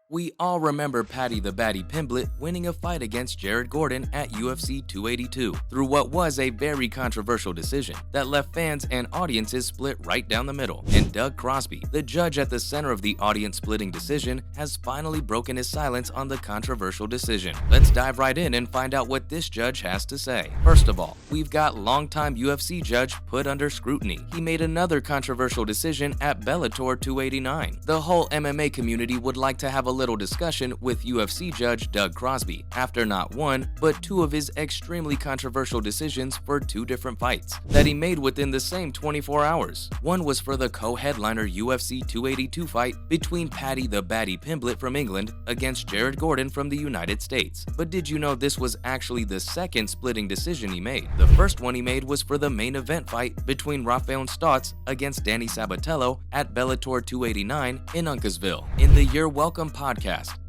We all remember Paddy Pimblett winning a fight against Jared Gordon at UFC 282 through what was a very controversial decision that left fans and audiences split right down the middle. And Doug Crosby, the judge at the center of the audience-splitting decision, has finally broken his silence on the controversial decision. Let's dive right in and find out what this judge has to say. First of all, we've got longtime UFC judge put under scrutiny. He made another controversial decision at Bellator 289. The whole MMA community would like to have a little discussion with UFC judge Doug Crosby after not one, but two of his extremely controversial decisions for two different fights that he made within the same 24 hours. One was for the co-headliner UFC 282 fight between Paddy Pimblett from England against Jared Gordon from the United States. But did you know this was actually the second splitting decision he made? The first one he made was for the main event fight between Rafael Stotts against Danny Sabatello at Bellator 289 in Uncasville. In the You're Welcome podcast,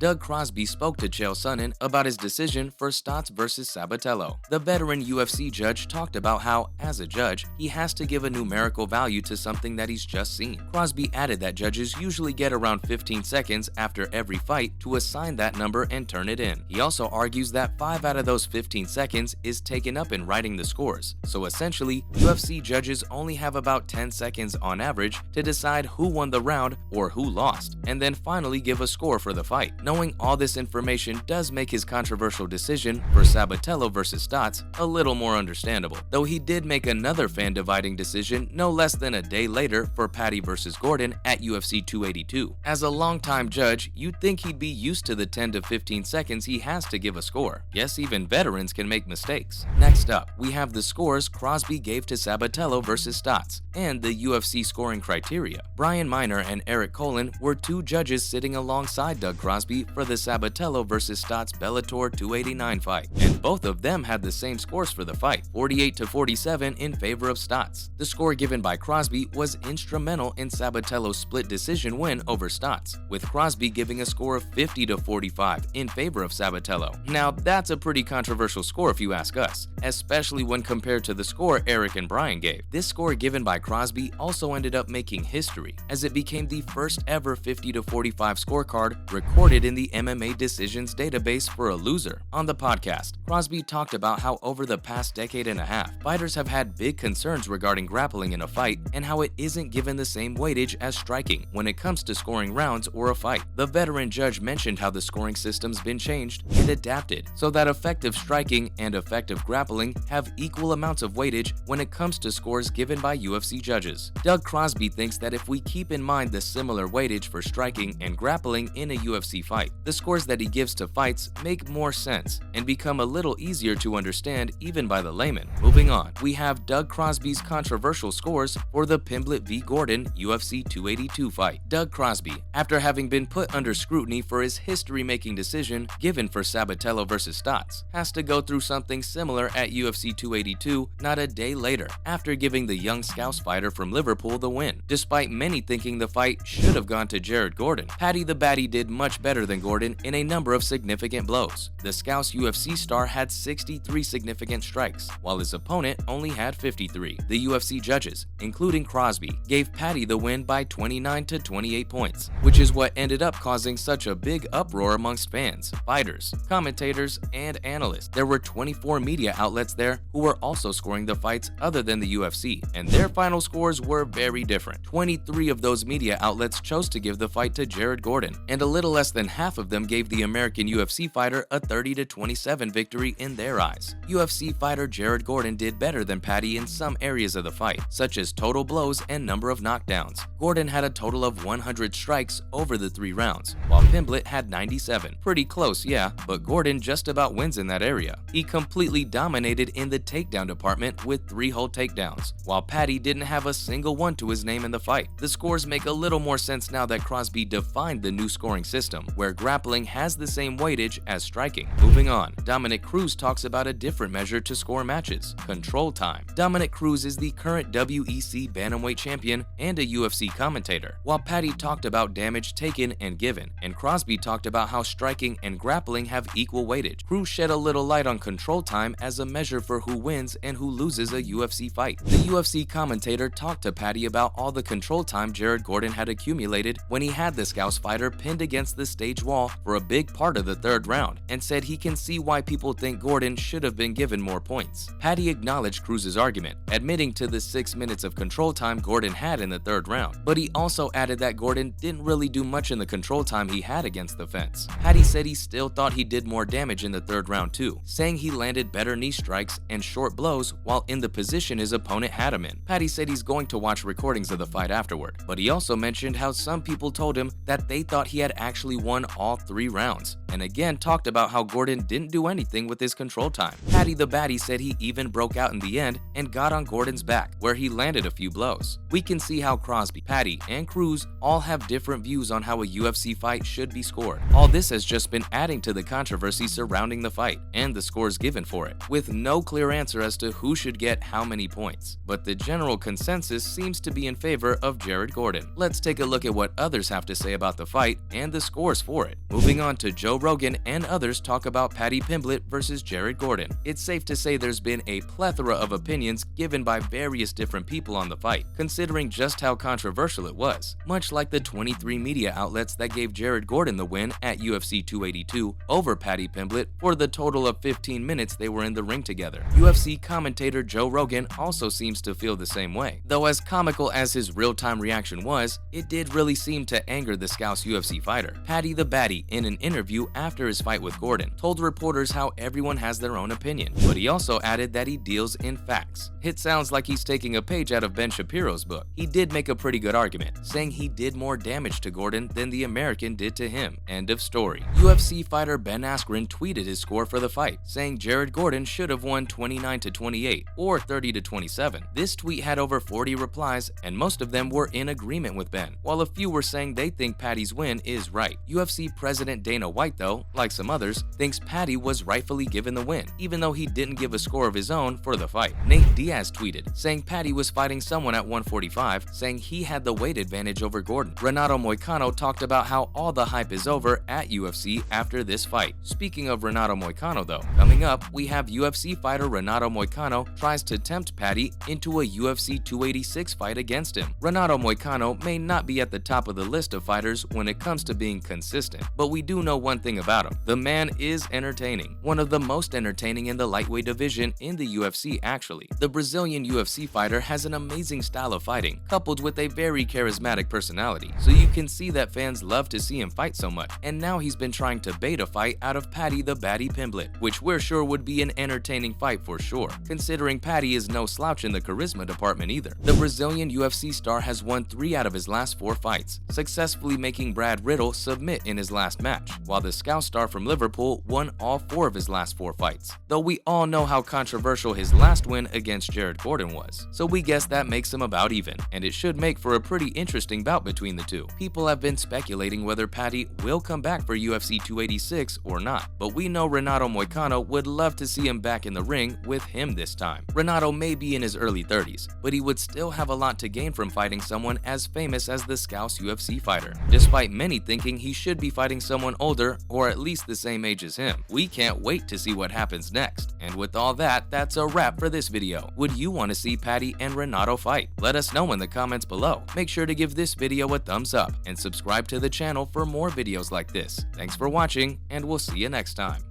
Doug Crosby spoke to Chael Sonnen about his decision for Stotts versus Sabatello. The veteran UFC judge talked about how, as a judge, he has to give a numerical value to something that he's just seen. Crosby added that judges usually get around 15 seconds after every fight to assign that number and turn it in. He also argues that 5 out of those 15 seconds is taken up in writing the scores. So essentially, UFC judges only have about 10 seconds on average to decide who won the round or who lost, and then finally give a score for the fight. Knowing all this information does make his controversial decision for Sabatello versus Stotts a little more understandable, though he did make another fan-dividing decision no less than a day later for Paddy versus Gordon at UFC 282. As a longtime judge, you'd think he'd be used to the 10 to 15 seconds he has to give a score. Yes, even veterans can make mistakes. Next up, we have the scores Crosby gave to Sabatello versus Stotts and the UFC scoring criteria. Brian Miner and Eric Colin were two judges sitting alongside Doug Crosby for the Sabatello versus Stotts Bellator 289 fight, and both of them had the same scores for the fight, 48 to 47 in favor of Stotts. The score given by Crosby was instrumental in Sabatello's split decision win over Stotts, with Crosby giving a score of 50 to 45 in favor of Sabatello. Now, that's a pretty controversial score if you ask us, especially when compared to the score Eric and Brian gave. This score given by Crosby also ended up making history, as it became the first ever 50 to 45 scorecard recorded in the MMA decisions database for a loser. On the podcast, Crosby talked about how over the past decade and a half, fighters have had big concerns regarding grappling in a fight and how it isn't given the same weightage as striking when it comes to scoring rounds or a fight. The veteran judge mentioned how the scoring system's been changed and adapted so that effective striking and effective grappling have equal amounts of weightage when it comes to scores given by UFC judges. Doug Crosby thinks that if we keep in mind the similar weightage for striking and grappling in a UFC fight, the scores that he gives to fights make more sense and become a little easier to understand even by the layman. Moving on, we have Doug Crosby's controversial scores for the Pimblett v. Gordon UFC 282 fight. Doug Crosby, after having been put under scrutiny for his history-making decision given for Sabatello versus Stotts, has to go through something similar at UFC 282 not a day later, after giving the young Scouse fighter from Liverpool the win, despite many thinking the fight should have gone to Jared Gordon. Paddy the Baddy did much better than Gordon in a number of significant blows. The Scouse UFC star had 63 significant strikes, while his opponent only had 53. The UFC judges, including Crosby, gave Paddy the win by 29 to 28 points, which is what ended up causing such a big uproar amongst fans, fighters, commentators, and analysts. There were 24 media outlets there who were also scoring the fights other than the UFC, and their final scores were very different. 23 of those media outlets chose to give the fight to Jared Gordon, and a little less than half of them gave the American UFC fighter a 30 to 27 victory in their eyes. UFC fighter Jared Gordon did better than Paddy in some areas of the fight, such as total blows and number of knockdowns. Gordon had a total of 100 strikes over the 3 rounds, while Pimblett had 97. Pretty close, yeah, but Gordon just about wins in that area. He completely dominated in the takedown department with 3 whole takedowns, while Paddy didn't have a single one to his name in the fight. The scores make a little more sense now that Crosby defined the new scoring system, where grappling has the same weightage as striking. Moving on, Dominic Cruz talks about a different measure to score matches: control time. Dominick Cruz is the current WEC bantamweight champion and a UFC commentator, while Paddy talked about damage taken and given, and Crosby talked about how striking and grappling have equal weightage. Cruz shed a little light on control time as a measure for who wins and who loses a UFC fight. The UFC commentator talked to Paddy about all the control time Jared Gordon had accumulated when he had the Scouse fighter pinned against the stage wall for a big part of the third round, and said he can see why people think Gordon should have been given more points. Paddy acknowledged Cruz's argument, admitting to the 6 minutes of control time Gordon had in the third round, but he also added that Gordon didn't really do much in the control time he had against the fence. Paddy said he still thought he did more damage in the third round too, saying he landed better knee strikes and short blows while in the position his opponent had him in. Paddy said he's going to watch recordings of the fight afterward, but he also mentioned how some people told him that they thought he had actually won all 3 rounds, and again talked about how Gordon didn't do anything with his control time. Paddy the Baddy said he even broke out in the end and got on Gordon's back, where he landed a few blows. We can see how Crosby, Paddy, and Cruz all have different views on how a UFC fight should be scored. All this has just been adding to the controversy surrounding the fight and the scores given for it, with no clear answer as to who should get how many points. But the general consensus seems to be in favor of Jared Gordon. Let's take a look at what others have to say about the fight and the scores for it. Moving on to Joe Rogan and others talk about Paddy Pimblett versus Jared Gordon. It's safe to say there's been a plethora of opinions given by various different people on the fight, considering just how controversial it was. Much like the 23 media outlets that gave Jared Gordon the win at UFC 282 over Paddy Pimblett for the total of 15 minutes they were in the ring together. UFC commentator Joe Rogan also seems to feel the same way, though as comical as his real-time reaction was, it did really seem to anger the Scouse UFC fighter. Paddy the Baddy, in an interview after his fight with Gordon, told reporters how everyone has their own opinion, but he also added that he deals in facts. It sounds like he's taking a page out of Ben Shapiro's book. He did make a pretty good argument, saying he did more damage to Gordon than the American did to him. End of story. UFC fighter Ben Askren tweeted his score for the fight, saying Jared Gordon should have won 29-28 or 30-27. This tweet had over 40 replies, and most of them were in agreement with Ben, while a few were saying they think Paddy's win is right. UFC president Dana White, though, like some others, thinks Paddy was rightfully given the win, even though he didn't give a score of his own for the fight. Nate Diaz tweeted, saying Paddy was fighting someone at 145, saying he had the weight advantage over Gordon. Renato Moicano talked about how all the hype is over at UFC after this fight. Speaking of Renato Moicano though, coming up we have UFC fighter Renato Moicano tries to tempt Paddy into a UFC 286 fight against him. Renato Moicano may not be at the top of the list of fighters when it comes to being consistent, but we do know one thing about him: the man is entertaining. One of the most entertaining in the lightweight division in the UFC actually. The Brazilian UFC fighter has an amazing style of fighting, coupled with a very charismatic personality, so you can see that fans love to see him fight so much, and now he's been trying to bait a fight out of Paddy the Baddy Pimblett, which we're sure would be an entertaining fight for sure, considering Paddy is no slouch in the charisma department either. The Brazilian UFC star has won 3 out of his last 4 fights, successfully making Brad Riddle submit in his last match, while the Scouse star from Liverpool won all 4 of his last 4 fights, though we all know how controversial his last win against Jared Gordon was, so we guess that makes him about even, and it should make for a pretty interesting bout between the two. People have been speculating whether Paddy will come back for UFC 286 or not, but we know Renato Moicano would love to see him back in the ring with him this time. Renato may be in his early 30s, but he would still have a lot to gain from fighting someone as famous as the Scouse UFC fighter, despite many thinking he should be fighting someone older or at least the same age as him. We can't wait to see what happens next, and with all that, that's a wrap for this video. Would you want to see Paddy and Renato fight? Let us know in the comments below. Make sure to give this video a thumbs up and subscribe to the channel for more videos like this. Thanks for watching, and we'll see you next time.